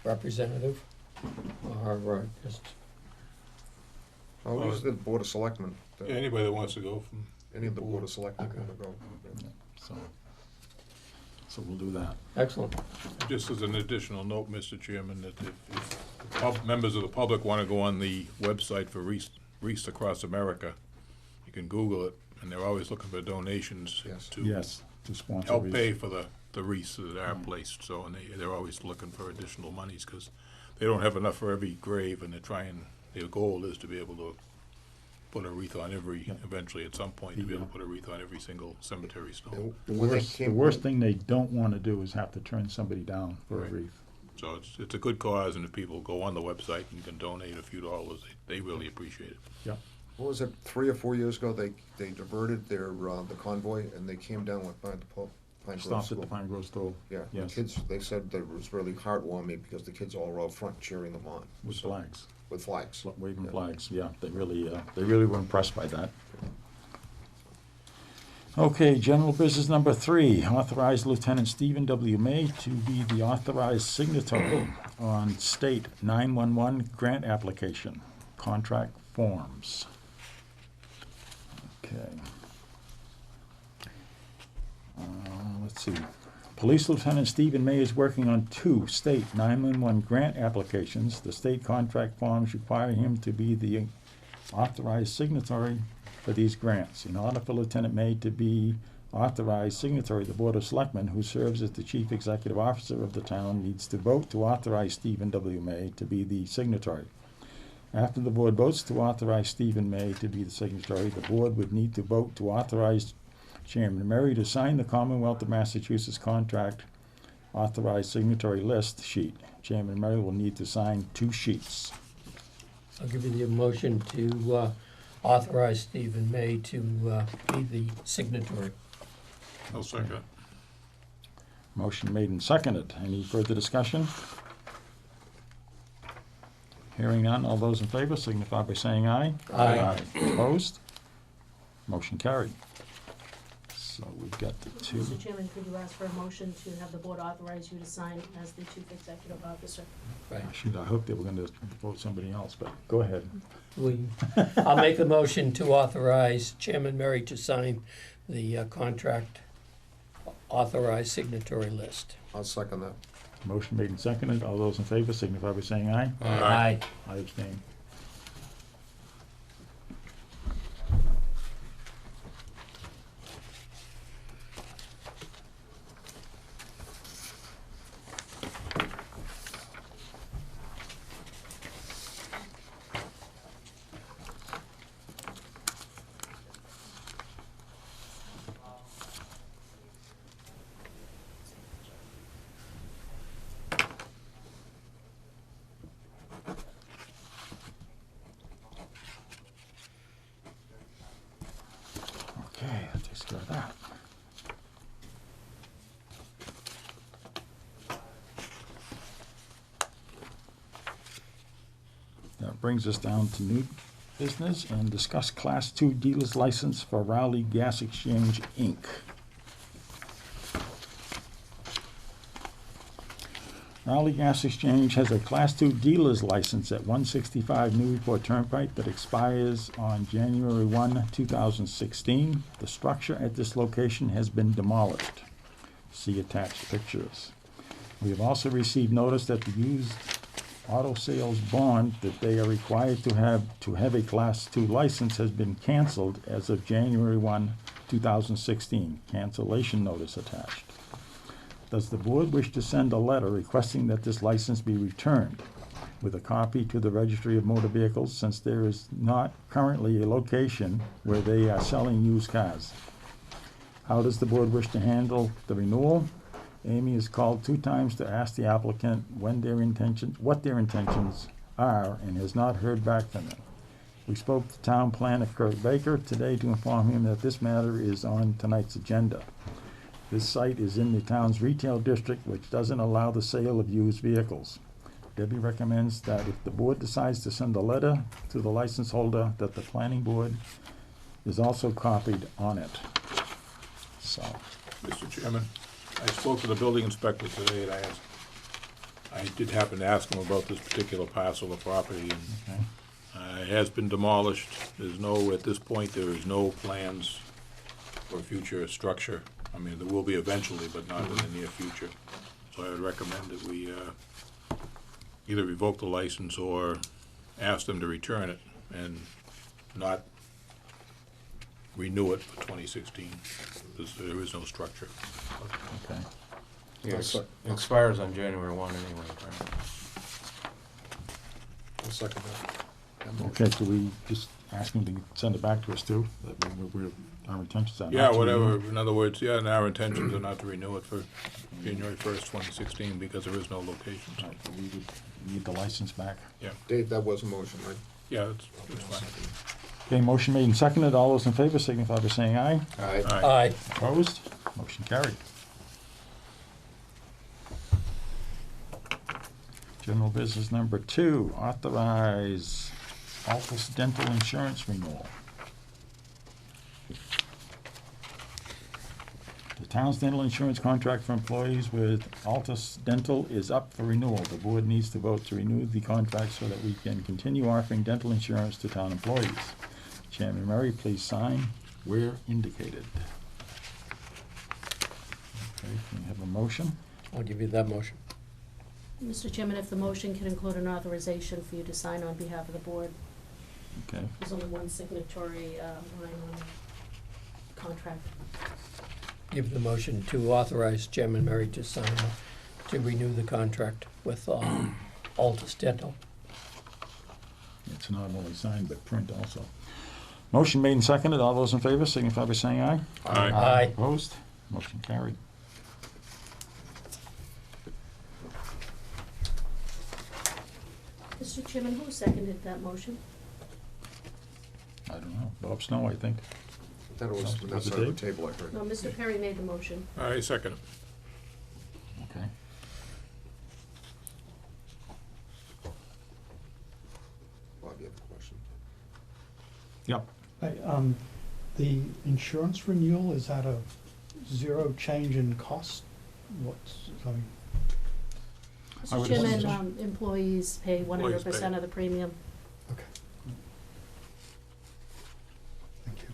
representative? Or just, Oh, it was the Board of Selectmen. Yeah, anybody that wants to go from. Any of the Board of Selectmen want to go. So we'll do that. excellent. Just as an additional note, Mr. Chairman, that if members of the public want to go on the website for Wreaths Across America, you can Google it, and they're always looking for donations Yes. to Yes, to sponsor help wreaths. pay for the wreaths that are placed. So, and they're always looking for additional monies because they don't have enough for every grave, and their goal is to be able to put a wreath on eventually at some point, to be able to put a wreath on every single cemetery stone. The worst thing they don't want to do is have to turn somebody down for a Right. wreath. So it's a good cause, and if people go on the website and can donate a few dollars, they really appreciate it. Yep. What was it, 3 or 4 years ago, they diverted the convoy, and they came down with Pine Grove Stopped at the School. Pine Grove School. Yeah, the Yes. kids, they said that it was really heartwarming because the kids all were out front cheering them on. With So- flags, With flags. waving Yeah. flags, yeah, they really were impressed by that. Okay, general business number 3, authorize Lieutenant Stephen W. May to be the authorized signatory on state 911 grant application, contract forms. Okay. Let's see. Police Lieutenant Stephen May is working on 2 state 911 grant applications. The state contract forms require him to be the authorized signatory for these grants. In order for Lieutenant May to be authorized signatory, the Board of Selectmen, who serves as the Chief Executive Officer of the town, needs to vote to authorize Stephen W. May to be the signatory. After the board votes to authorize Stephen May to be the signatory, the board would need to vote to authorize Chairman Murray to sign the Commonwealth of Massachusetts contract authorized signatory list sheet. Chairman Murray will need to sign 2 sheets. I'll give you the motion to authorize Stephen May to be the signatory. I'll second. Motion made and seconded. Any further discussion? Hearing none, all those in favor signify by saying aye. Aye. Opposed? Motion carried. So we've got the 2. Mr. Chairman, could you ask for a motion to have the board authorize you to sign as the chief executive officer? Shoot, I hoped they were going to vote somebody else, but go ahead. I'll make the motion to authorize Chairman Murray to sign the contract authorized signatory list. I'll second that. Motion made and seconded. All those in favor signify by saying aye. Aye. I abstain. Okay, that takes care of that. That brings us down to business and discuss Class 2 dealer's license for Raleigh Gas Exchange, Inc. Raleigh Gas Exchange has a Class 2 dealer's license at 165 Newburyport Turnpike that expires on January 1, 2016. The structure at this location has been demolished. See attached pictures. We have also received notice that the used auto sales bond that they are required to have a Class 2 license has been canceled as of January 1, 2016. Cancellation notice attached. Does the board wish to send a letter requesting that this license be returned with a copy to the Registry of Motor Vehicles, since there is not currently a location where they are selling used cars? How does the board wish to handle the renewal? Amy has called 2 times to ask the applicant what their intentions are and has not heard back from them. We spoke to Town Planner Kurt Baker today to inform him that this matter is on tonight's agenda. This site is in the town's retail district, which doesn't allow the sale of used vehicles. Debbie recommends that if the board decides to send a letter to the license holder, that the planning board is also copied on it. So, Mr. Chairman, I spoke to the building inspector today, and I did happen to ask him about this particular parcel of property, and okay. it has been demolished. At this point, there is no plans for future structure. I mean, there will be eventually, but not in the near future. So I would recommend that we either revoke the license or ask them to return it and not renew it for 2016, because there is no structure. Okay. Yeah, it expires on January 1 anyway, right? I'll second that. Okay, so we just ask them to send it back to us too? That our intentions are not Yeah, to whatever. renew? In other words, yeah, and our intentions are not to renew it for January 1st, 2016, because there is no location. So, Right, we would need the license back. yeah, Dave, that was a motion, right? yeah, it's fine. Okay, motion made and seconded. All those in favor signify by saying aye. Aye. Aye. Opposed? Motion carried. General business number 2, authorize Altus Dental Insurance renewal. The town's dental insurance contract for employees with Altus Dental is up for renewal. The board needs to vote to renew the contract so that we can continue offering dental insurance to town employees. Chairman Murray, please sign where indicated. Okay, can we have a motion? I'll give you that motion. Mr. Chairman, if the motion can include an authorization for you to sign on behalf of the board. Okay, There's only one signatory line on the contract. Give the motion to authorize Chairman Murray to sign, to renew the contract with Altus Dental. it's not only signed but print also. Motion made and seconded. All those in favor signify by saying aye. Aye. Aye. Opposed? Motion carried. Mr. Chairman, who seconded that motion? I don't know. Bob Snow, I think. That was, Was that's it on the Dave? table, I heard. No, Mr. Perry made the motion. I second it. Okay. Bob, you have a question? Yep. The insurance renewal, is that a zero change in cost? I mean, I Mr. would Chairman, assume employees pay 100% Employees pay. of the premium. okay. Thank you.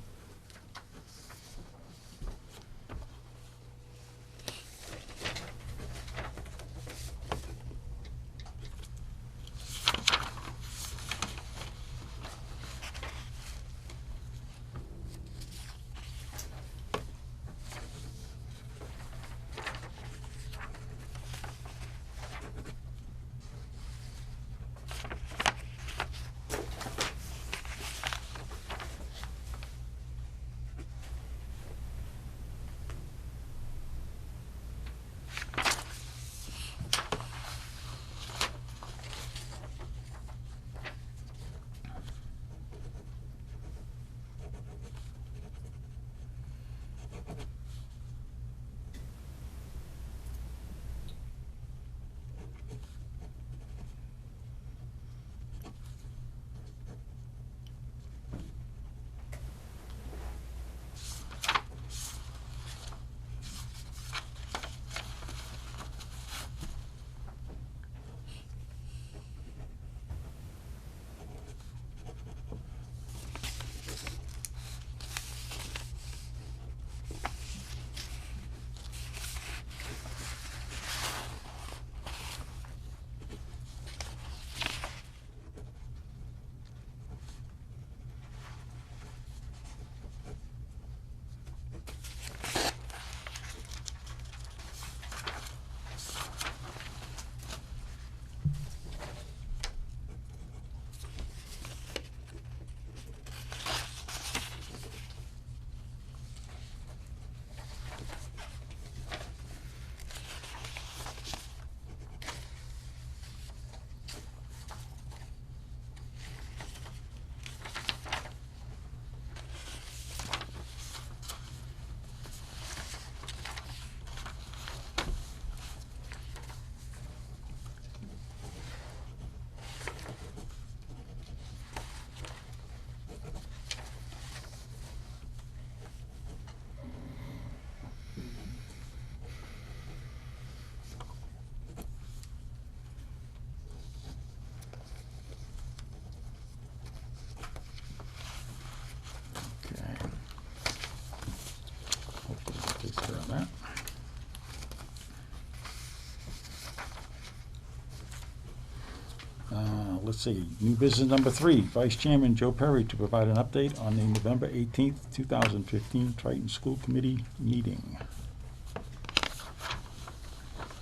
let's see, new business number 3, Vice Chairman Joe Perry to provide an update on the November 18th, 2015 Triton School Committee meeting.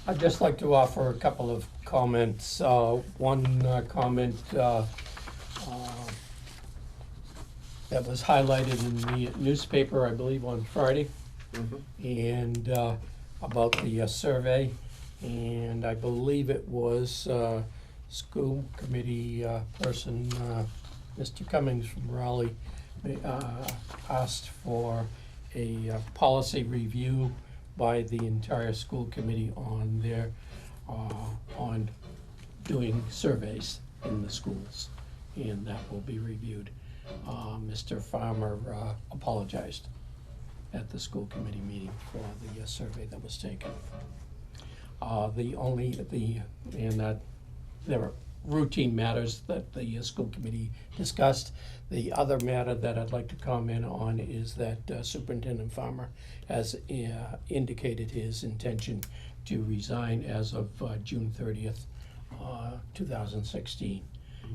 I'd just like to offer a couple of comments. One comment that was highlighted in the newspaper, I believe, on Friday, and about the survey, and I believe it was school committee person, Mr. Cummings from Raleigh, asked for a policy review by the entire school committee on their, on doing surveys in the schools, and that will be reviewed. Mr. Farmer apologized at the school committee meeting for the survey that was taken. There were routine matters that the school committee discussed. The other matter that I'd like to comment on is that Superintendent Farmer has indicated his intention to resign as of June 30th, 2016.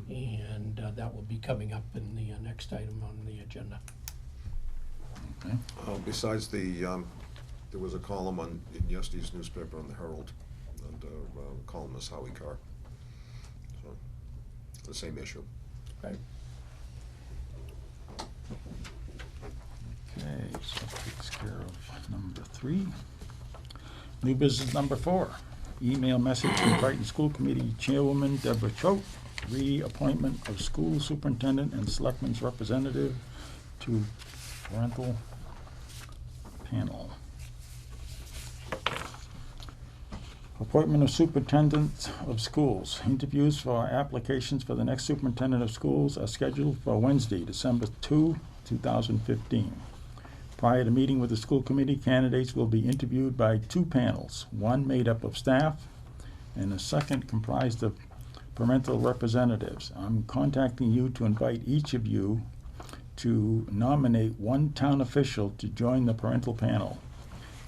And that will be coming up in the next item on the agenda. Okay. Besides there was a column in yesterday's newspaper on the Herald, and columnist Howie Carr. So, the same issue. Right. Okay, so that takes care of number 3. New business number 4, email message from Triton School Committee Chairwoman Deborah Choate, reappointment of school superintendent and selectmen's representative to parental panel. Appointment of superintendent of schools. Interviews for applications for the next superintendent of schools are scheduled for Wednesday, December 2, 2015. Prior to meeting with the school committee, candidates will be interviewed by 2 panels, one made up of staff and a second comprised of parental representatives. I'm contacting you to invite each of you to nominate one town official to join the parental panel,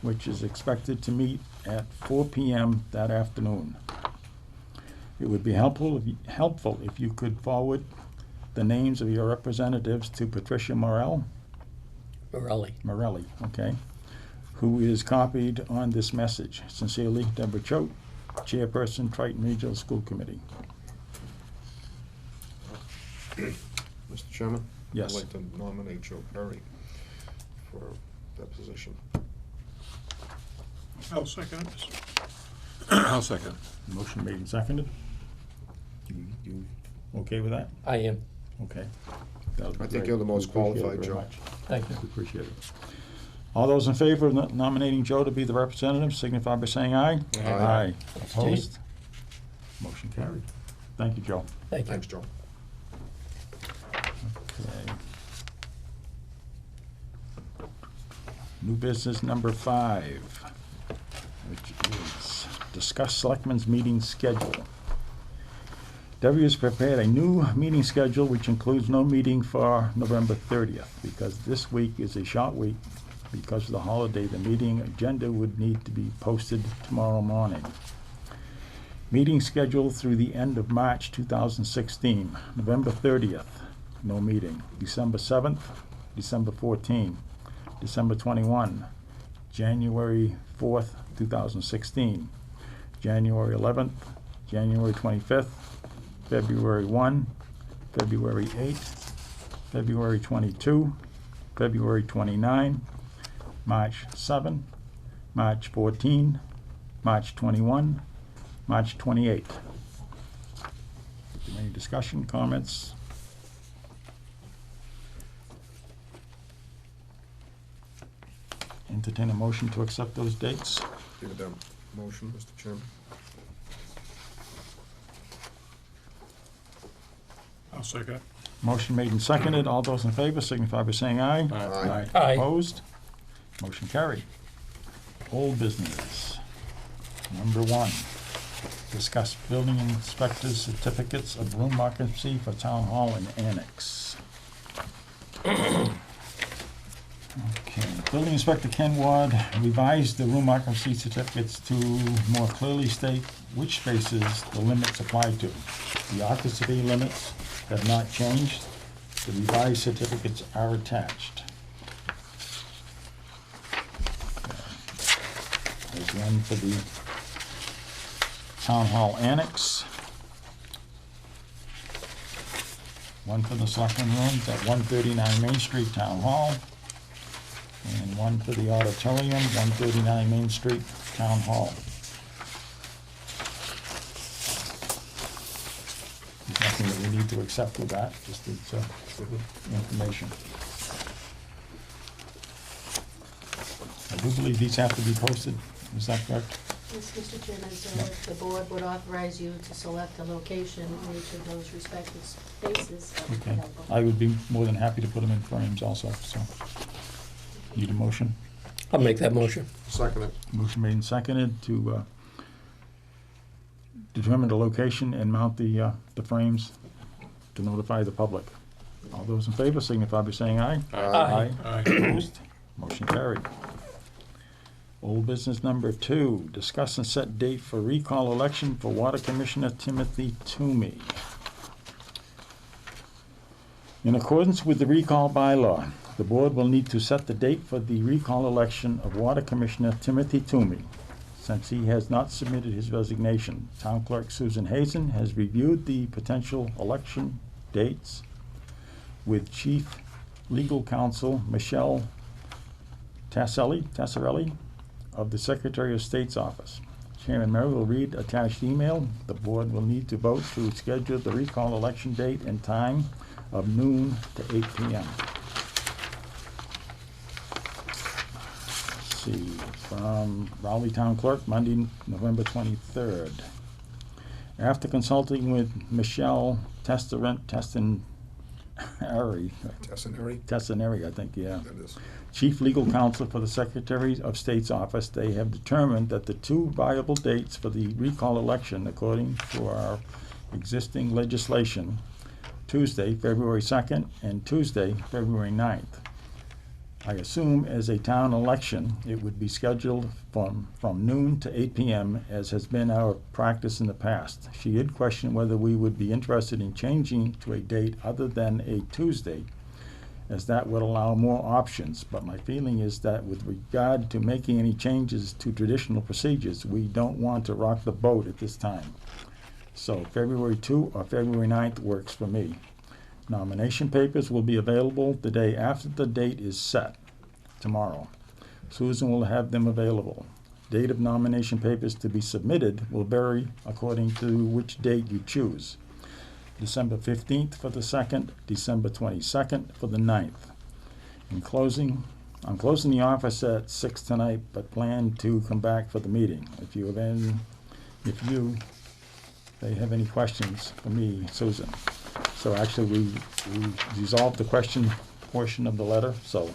which is expected to meet at 4 p.m. that afternoon. It would be helpful if you could forward the names of your representatives to Patricia Morelli, okay, who is copied on this message. Sincerely, Deborah Choate, Chairperson, Triton Regional School Committee. Mr. Chairman? Yes. I'd like to nominate Joe Perry for that position. I'll second it. I'll second. Motion made and seconded. You okay with that? I am. Okay. I think you're the most qualified, Joe. Thank you. Appreciate it. All those in favor of nominating Joe to be the representative signify by saying aye. Aye. Opposed? Motion carried. Thank you, Joe. Thank you. Thanks, Joe. Okay. New business number 5, which is discuss selectmen's meeting schedule. Debbie has prepared a new meeting schedule which includes no meeting for November 30th because this week is a short week. Because of the holiday, the meeting agenda would need to be posted tomorrow morning. Meeting scheduled through the end of March 2016. November 30th, no meeting. December 7th, December 14th, December 21, January 4th, 2016, January 11th, January 25th, February 1, February 8, February 22, February 29, March 7, March 14, March 21, March 28. Any discussion, comments? Entertain a motion to accept those dates. Give it that motion, Mr. Chairman. I'll second. Motion made and seconded. All those in favor signify by saying aye. Aye. Aye. Opposed? Motion carried. Old business. Number 1, discuss building inspectors' certificates of room occupancy for town hall and annex. Okay, Building Inspector Ken Ward revised the room occupancy certificates to more clearly state which spaces the limits apply to. The occupancy limits have not changed. The revised certificates are attached. There's one for the Town Hall Annex. One for the Selectmen rooms at 139 Main Street, Town Hall. And one for the auditorium, 139 Main Street, Town Hall. There's nothing that we need to accept with that, just it's information. I do believe these have to be posted, is that correct? Yes, Mr. Chairman, so if the board would authorize you to select a location in each of those respective spaces, that would be Okay, helpful. I would be more than happy to put them in frames also, so. Need a motion? I'll make that motion. Second it. Motion made and seconded to determine the location and mount the frames to notify the public. All those in favor signify by saying aye. Aye. Aye. Opposed? Motion carried. Old business number 2, discuss and set date for recall election for Water Commissioner Timothy Toomey. In accordance with the recall bylaw, the board will need to set the date for the recall election of Water Commissioner Timothy Toomey. Since he has not submitted his resignation, Town Clerk Susan Hazen has reviewed the potential election dates with Chief Legal Counsel Michelle Tassarelli of the Secretary of State's office. Chairman Murray will read attached email. The board will need to vote to schedule the recall election date and time of noon to 8 p.m. Let's see, from Raleigh Town Clerk, Monday, November 23rd. After consulting with Michelle Testaneri, Tessaneri, I think, yeah. that is. Chief Legal Counsel for the Secretary of State's office, they have determined that the two viable dates for the recall election, according to our existing legislation, Tuesday, February 2nd, and Tuesday, February 9th. I assume as a town election, it would be scheduled from noon to 8 p.m., as has been our practice in the past. She did question whether we would be interested in changing to a date other than a Tuesday, as that would allow more options, but my feeling is that with regard to making any changes to traditional procedures, we don't want to rock the boat at this time. So February 2 or February 9th works for me. Nomination papers will be available the day after the date is set, tomorrow. Susan will have them available. Date of nomination papers to be submitted will vary according to which date you choose. December 15th for the 2nd, December 22nd for the 9th. I'm closing the office at 6 tonight, but plan to come back for the meeting. If they have any questions for me, Susan. So actually, we resolved the question portion of the letter, so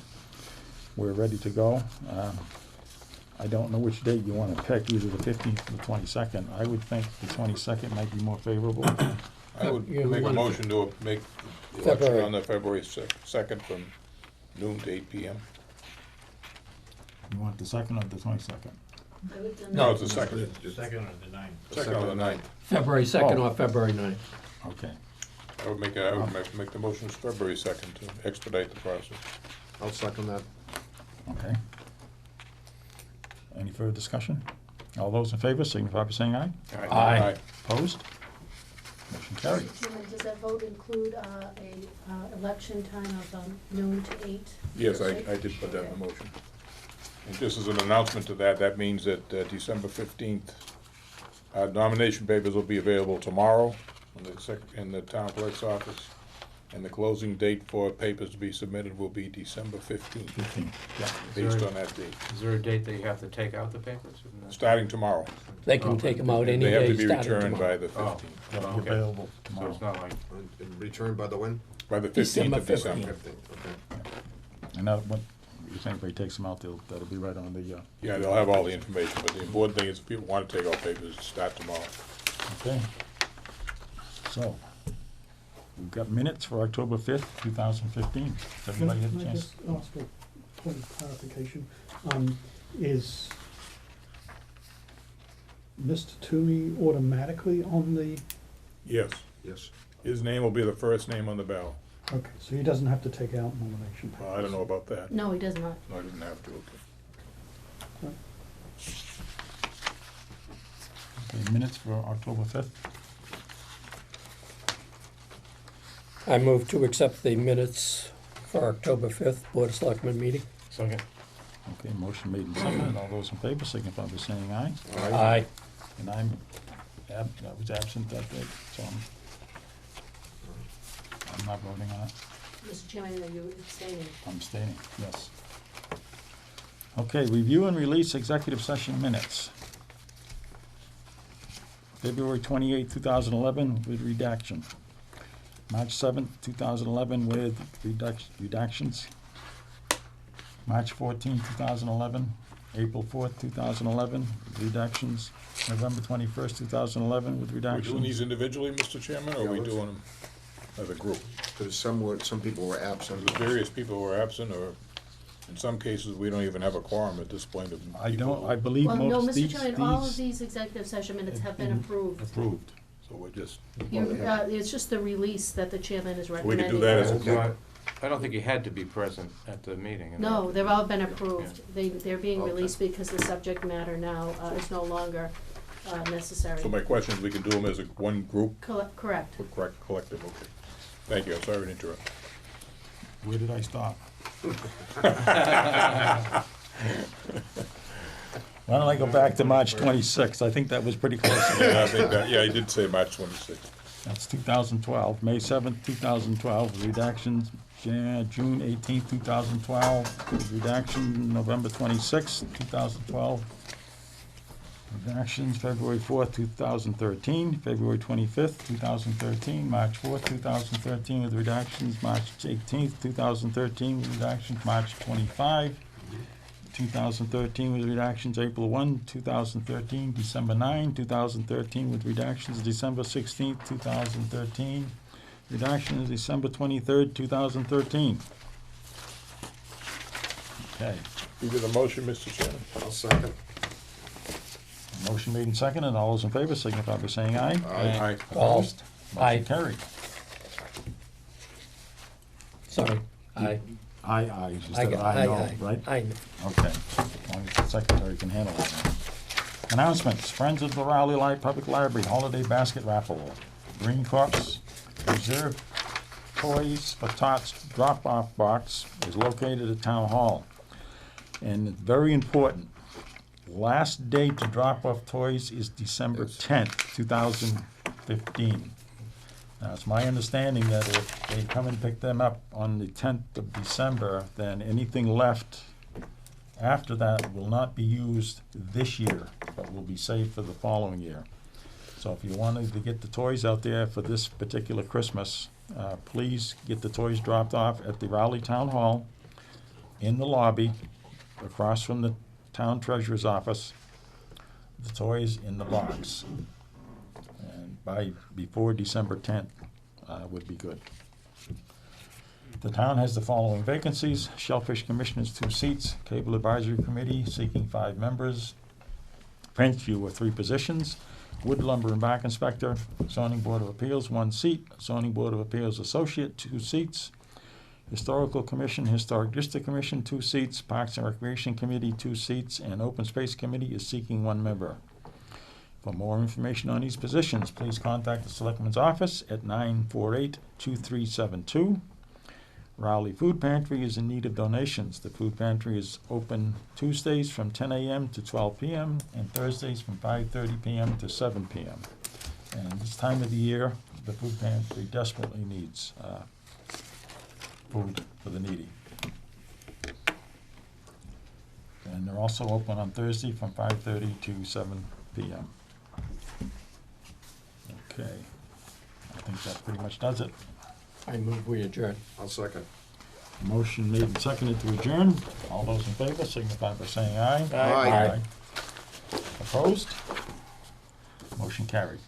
we're ready to go. I don't know which date you want to pick, either the 15th or the 22nd. I would think the 22nd might be more favorable. I would Yeah, make a one- motion to make the election February. on the February 2nd from noon to 8 p.m. You want the 2nd or the 22nd? No, it's the 2nd. Second or the ninth. 2nd or the 9th. February 2nd Oh. or February 9th. Okay. I would make the motion as February 2nd to expedite the process. I'll second that. Okay. Any further discussion? All those in favor signify by saying aye. Aye. Opposed? Motion carried. Mr. Chairman, does that vote include a election time of noon to 8? Yes, I did put that in the motion. And just as an announcement to that, that means that December 15th, nomination papers will be available tomorrow in the town clerk's office. And the closing date for papers to be submitted will be December 15th, 15th, yeah. based on that date, Is there a date that you have to take out the papers? starting tomorrow. They can take them out any They have day to be starting returned tomorrow. by the Oh. 15th, They'll be Okay. available So tomorrow. it's not like, And returned by the when? by the 15th of December December. 15th, okay. And that, if anybody takes them out, that'll be right on the, Yeah, they'll have all the information, but the important thing is if people want to take out papers, start tomorrow. okay. So, we've got minutes for October 5th, 2015. Has everybody had a Can I chance? just ask a point of clarification, is Mr. Toomey automatically on the, Yes, Yes. his name will be the first name on the ballot. okay, so he doesn't have to take out nomination papers? Well, I don't know about that. No, he does not. No, I didn't have to, okay. Okay, minutes for October 5th. I move to accept the minutes for October 5th Board of Selectmen meeting. Second. Okay, motion made and seconded. All those in favor signify by saying aye. Aye. And I was absent that day, so I'm not voting on it. Mr. Chairman, are you abstaining? I'm abstaining, yes. Okay, review and release executive session minutes. February 28, 2011 with redaction. March 7th, 2011 with redactions. March 14, 2011. April 4th, 2011 with redactions. November 21st, 2011 with Are we doing these redactions. individually, Mr. Chairman, or are we Yeah, let's- doing them as a group? Because some people were absent. Various people were absent, or in some cases, we don't even have a quorum at this point of I people don't, I believe Well, no, most Mr. these. Chairman, all of these executive session minutes have been approved. Approved. So we're just, It's just the release that the chairman is we recommending. could do that as a No, group. I don't think you had to be present at the meeting. No, they've all been approved. They're being Okay. released because the subject matter now is no longer necessary. So my question is, we can do them as a one group, Correct. correct, collective, okay. Thank you, I'm sorry to interrupt. Where did I stop? Why don't I go back to March 26th? I think that was pretty close. Yeah, I think that, yeah, I did say March 26th. That's 2012. May 7th, 2012, redactions. June 18th, 2012, redaction. November 26th, 2012. Redactions, February 4th, 2013, February 25th, 2013, March 4th, 2013 with redactions, March 18th, 2013 with redactions, March 25, 2013 with redactions, April 1, 2013, December 9, 2013 with redactions, December 16th, 2013, redactions, December 23rd, 2013. Okay. You did a motion, Mr. Chairman? I'll second. Motion made and seconded. All those in favor signify by saying aye. Aye. Opposed? Aye. Motion carried. Sorry. Aye. Aye, you I said got- aye, no, aye. right? Aye. Okay, as long as the secretary can handle it. Announcements, Friends of the Raleigh Public Library Holiday Basket Raffle. Green Corpse Reserve Toys for Tots drop-off box is located at Town Hall. And very important, last day to drop off toys is December 10th, 2015. Now, it's my understanding that if they come and pick them up on the 10th of December, then anything left after that will not be used this year, but will be saved for the following year. So if you wanted to get the toys out there for this particular Christmas, please get the toys dropped off at the Raleigh Town Hall in the lobby, across from the town treasurer's office, the toys in the box. And before December 10th would be good. The town has the following vacancies: Shellfish Commissioners, 2 seats; Cable Advisory Committee seeking 5 members; French Viewer, 3 positions; Wood Lumber and Bark Inspector; Zoning Board of Appeals, 1 seat; Zoning Board of Appeals Associate, 2 seats; Historical Commission, Historic District Commission, 2 seats; Parks and Recreation Committee, 2 seats; and Open Space Committee is seeking 1 member. For more information on these positions, please contact the Selectman's office at 948-2372. Raleigh Food Pantry is in need of donations. The food pantry is open Tuesdays from 10 a.m. to 12 p.m. and Thursdays from 5:30 p.m. to 7 p.m. And this time of the year, the food pantry desperately needs food for the needy. And they're also open on Thursday from 5:30 to 7 p.m. Okay, I think that pretty much does it. I move we adjourn. I'll second. Motion made and seconded to adjourn. All those in favor signify by saying aye. Aye. Opposed? Motion carried.